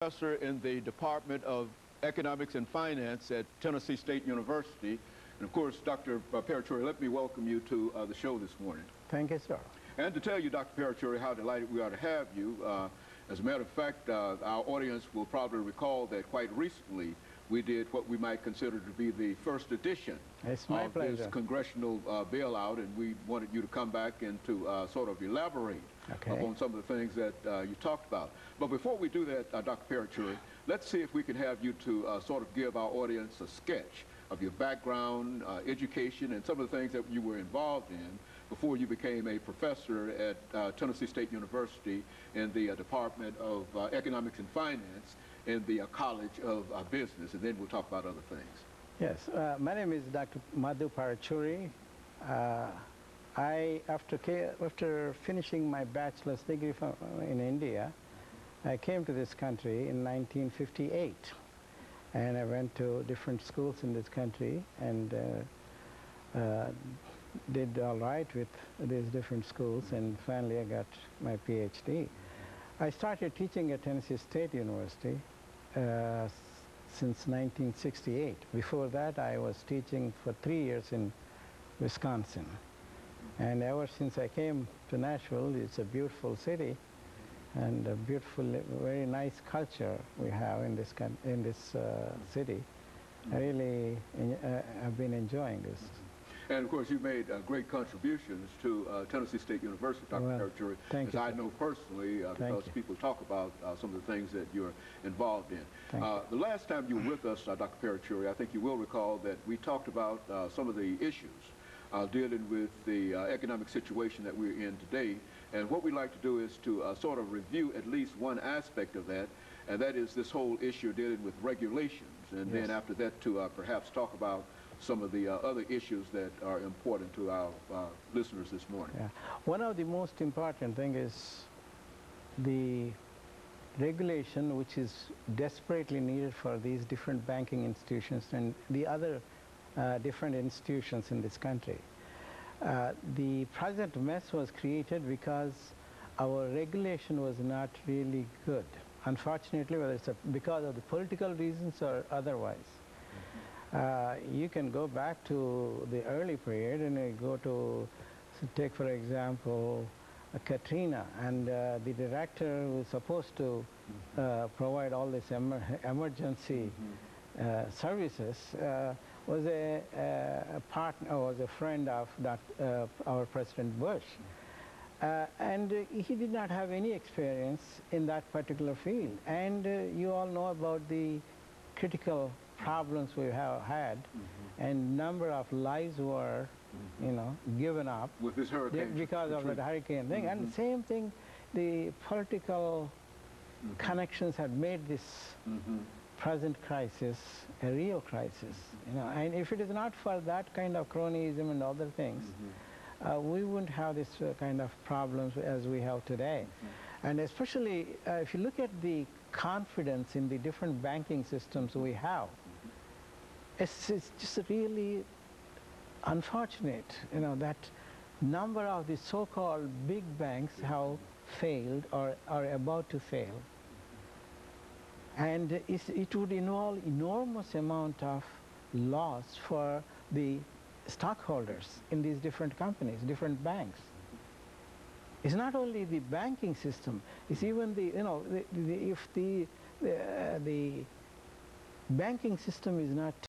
Professor in the Department of Economics and Finance at Tennessee State University. And of course, Dr. Paruchuri, let me welcome you to the show this morning. Thank you, sir. And to tell you, Dr. Paruchuri, how delighted we are to have you. As a matter of fact, our audience will probably recall that quite recently we did what we might consider to be the first edition of this Congressional Bailout, and we wanted you to come back and to sort of elaborate upon some of the things that you talked about. But before we do that, Dr. Paruchuri, let's see if we can have you to sort of give our audience a sketch of your background, education, and some of the things that you were involved in before you became a professor at Tennessee State University in the Department of Economics and Finance in the College of Business, and then we'll talk about other things. Yes, my name is Dr. MParuchuri5. After finishing my bachelor's degree in India, I came to this country in 1958, and I went to different schools in this country and did all right with these different schools, and finally I got my PhD. I started teaching at Tennessee State University since 1968. Before that, I was teaching for 3 years in Wisconsin. And ever since I came to Nashville, it's a beautiful city and a beautiful, very nice culture we have in this city. I really have been enjoying this. And of course, you made great contributions to Tennessee State University, Dr. Paruchuri, as I know personally, because people talk about some of the things that you're involved in. The last time you were with us, Dr. Paruchuri, I think you will recall that we talked about some of the issues dealing with the economic situation that we're in today. And what we'd like to do is to sort of review at least one aspect of that, and that is this whole issue dealing with regulations. And then after that, to perhaps talk about some of the other issues that are important to our listeners this morning. Yeah. One of the most important thing is the regulation, which is desperately needed for these different banking institutions and the other different institutions in this country. The present mess was created because our regulation was not really good. Unfortunately, whether it's because of the political reasons or otherwise. You can go back to the early period and go to, take for example, Katrina, and the director who was supposed to provide all this emergency services was a partner, was a friend of our President Bush. And he did not have any experience in that particular field. And you all know about the critical problems we have had, and number of lives were, given up with this hurricane because of that hurricane thing. And the same thing, the political connections had made this present crisis a real crisis. And if it is not for that kind of cronyism and other things, we wouldn't have this kind of problems as we have today. And especially if you look at the confidence in the different banking systems we have, it's just really unfortunate, that number of the so-called big banks have failed or are about to fail. And it would involve enormous amount of loss for the stockholders in these different companies, different banks. It's not only the banking system, it's even the, if the banking system is not